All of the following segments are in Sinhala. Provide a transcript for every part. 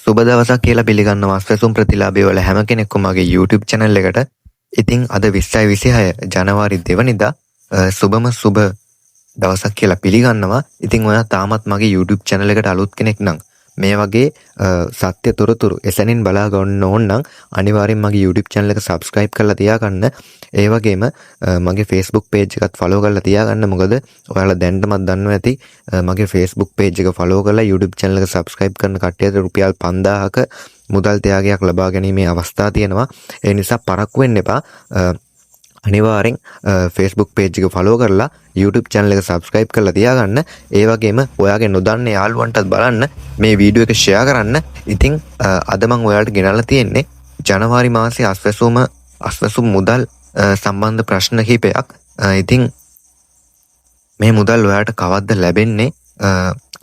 සුබ දවසක් කියලා පිළිගන්නවා අස්වැසුම් ප්‍රතිලාභය වල හැම කෙනෙක්ම මගේ YouTube channel එකට. ඉතින් අද 2026 ජනවාරි 2 වෙනිදා සුබම සුබ දවසක් කියලා පිළිගන්නවා. ඉතින් ඔයා තාමත් මගේ YouTube channel එකට අලුත් කෙනෙක් නම් මේ වගේ සත්‍ය තොරතුරු එසැනින් බලා ගන්න ඕන නම් අනිවාර්යෙන් මගේ YouTube channel එක subscribe කරලා තියාගන්න. ඒ වගේම මගේ Facebook page එකත් follow කරලා තියාගන්න. මොකද ඔයාලා දැනටමත් දන්නවා ඇති මගේ Facebook page එක follow කරලා YouTube channel එක subscribe කරන කට්ටියට රුපියල් 5000ක මුදල් ත්‍යාගයක් ලබා ගැනීමේ අවස්ථා තියෙනවා. ඒ නිසා පරක්කු වෙන්න එපා. අනිවාර්යෙන් Facebook page එක follow කරලා YouTube channel එක subscribe කරලා තියාගන්න. ඒ වගේම ඔයාගේ නොදන්න යාළුවන්ටත් බලන්න මේ වීඩියෝ එක share කරන්න. ඉතින් අද මම ඔයාලට ගෙනල්ලා තියෙන්නේ ජනවාරි මාසයේ අස්වැසුම් මුදල් සම්බන්ධ ප්‍රශ්න කිහිපයක්. ඉතින් මේ මුදල් ඔයාලට කවද්ද ලැබෙන්නේ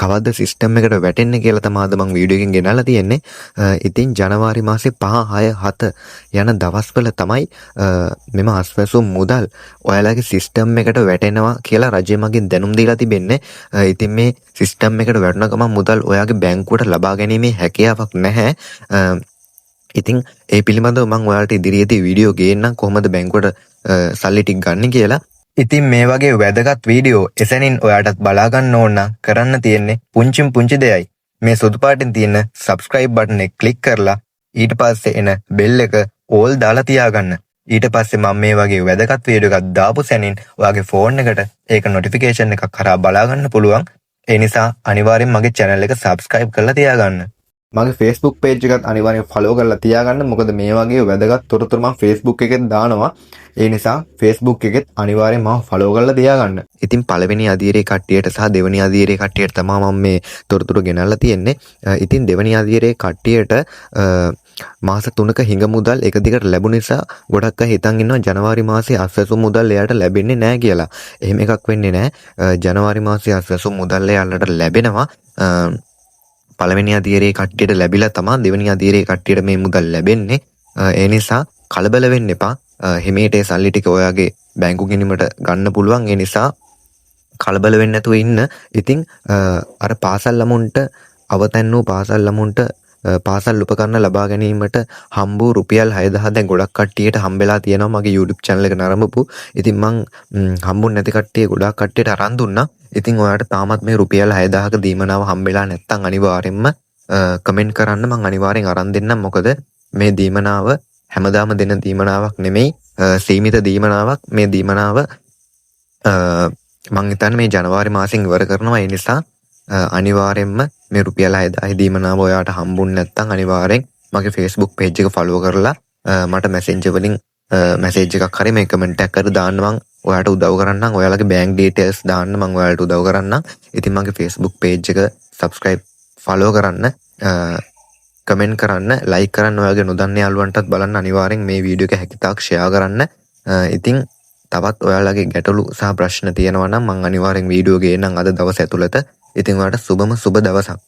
කවද්ද සිස්ටම් එකට වැටෙන්නේ කියලා තමයි අද මම වීඩියෝ එකෙන් ගෙනල්ලා තියෙන්නේ. ඉතින් ජනවාරි මාසේ 5, 6, 7 යන දවස්වල තමයි මෙම අස්වැසුම් මුදල් ඔයාලගේ සිස්ටම් එකට වැටෙනවා කියලා රජය මගින් දැනුම් දීලා තිබෙන්නේ. ඉතින් මේ සිස්ටම් එකට වැටුණ ගමන් මුදල් ඔයාගේ බැංකුවට ලබා ගැනීමේ හැකියාවක් නැහැ. ඉතින් ඒ පිළිබඳව මම ඔයාලට ඉදිරියේදී වීඩියෝ ගේන්නම් කොහොමද බැංකුවට සල්ලි ටික ගන්න කියලා. ඉතින් මේ වගේ වැදගත් වීඩියෝ එසැනින් ඔයාටත් බලා ගන්න ඕන නම් කරන්න තියෙන්නේ පුංචි දෙයයි. මේ සුදු පාටින් තියෙන subscribe button එක click කරලා ඊට පස්සේ එන bell එක all දාලා තියාගන්න. ඊට පස්සේ මම මේ වගේ වැදගත් වීඩියෝ එකක් දාපු සැනින් ඔයාගේ phone එකට ඒක notification එකක් කරා බලා ගන්න පුළුවන්. ඒ නිසා අනිවාර්යෙන් මගේ channel එක subscribe කරලා තියාගන්න. මගේ Facebook page එකත් අනිවාර්යෙන් follow කරලා තියාගන්න. මොකද මේ වගේ වැදගත් තොරතුරු මම Facebook එකෙන් දානවා. ඒ නිසා Facebook එකෙත් අනිවාර්යෙන් මම follow කරලා තියාගන්න. ඉතින් පළවෙනි අදියරේ කට්ටියට සහ දෙවෙනි අදියරේ කට්ටියට තමයි මම මේ තොරතුරු ගෙනල්ලා තියෙන්නේ. ඉතින් දෙවෙනි අදියරේ කට්ටියට මාස 3ක හිඟ මුදල් එක දිගට ලැබුණ නිසා ගොඩක් අය හිතන් ඉන්නවා ජනවාරි මාසේ අස්වැසුම් මුදල් එයාට ලැබෙන්නේ නැහැ කියලා. එහෙම එකක් වෙන්නේ නැහැ. ජනවාරි මාසේ අස්වැසුම් මුදල් එයාලට ලැබෙනවා. පළවෙනි අදියරේ කට්ටියට ලැබිලා තමයි දෙවෙනි අදියරේ කට්ටියට මේ මුදල් ලැබෙන්නේ. ඒ නිසා කලබල වෙන්න එපා. හිමීට ඒ සල්ලි ටික ඔයාගේ බැංකු ගිණුමට ගන්න පුළුවන්. ඒ නිසා කලබල වෙන්නේ නැතුව ඉන්න. ඉතින් අර පාසල් ළමුන්ට අවතැන් වූ පාසල් ළමුන්ට පාසල් උපකරණ ලබා ගැනීමට හම්බු රුපියල් 6000 දැන් ගොඩක් කට්ටියට හම්බෙලා තියෙනවා මගේ YouTube channel එක නරඹපු. ඉතින් මං හම්බුනේ නැති කට්ටිය ගොඩක් කට්ටියට අරන් දුන්නා. ඉතින් ඔයාලට තාමත් මේ රුපියල් 6000ක දීමනාව හම්බෙලා නැත්නම් අනිවාර්යෙන්ම කමෙන්ට් කරන්න. මං අනිවාර්යෙන් අරන් දෙන්නම්. මොකද මේ දීමනාව හැමදාම දෙන දීමනාවක් නෙමෙයි, සීමිත දීමනාවක්. මේ දීමනාව මං හිතන්නේ මේ ජනවාරි මාසෙන් ඉවර කරනවා. ඒ නිසා අනිවාර්යෙන්ම මේ රුපියල් 6000 දීමනාව ඔයාට හම්බුනේ නැත්නම් අනිවාර්යෙන් මගේ Facebook page එක follow කරලා මට messenger වලින් message එකක් හරි මේ comment එකක් කර දාන්න. මං ඔයාට උදව් කරන්නම්. ඔයාලගේ bank details දාන්න මං ඔයාලට උදව් කරන්නම්. ඉතින් මගේ Facebook page එක subscribe follow කරන්න, comment කරන්න, like කරන්න. ඔයාගේ නොදන්න යාළුවන්ටත් බලන්න අනිවාර්යෙන් මේ වීඩියෝ එක හැකිතාක් share කරන්න. ඉතින් තවත් ඔයාලගේ ගැටලු සහ ප්‍රශ්න තියෙනවා නම් මං අනිවාර්යෙන් වීඩියෝ ගේන්නම් අද දවස් ඇතුළත. ඉතින් ඔයාලට සුබම සුබ දවසක්.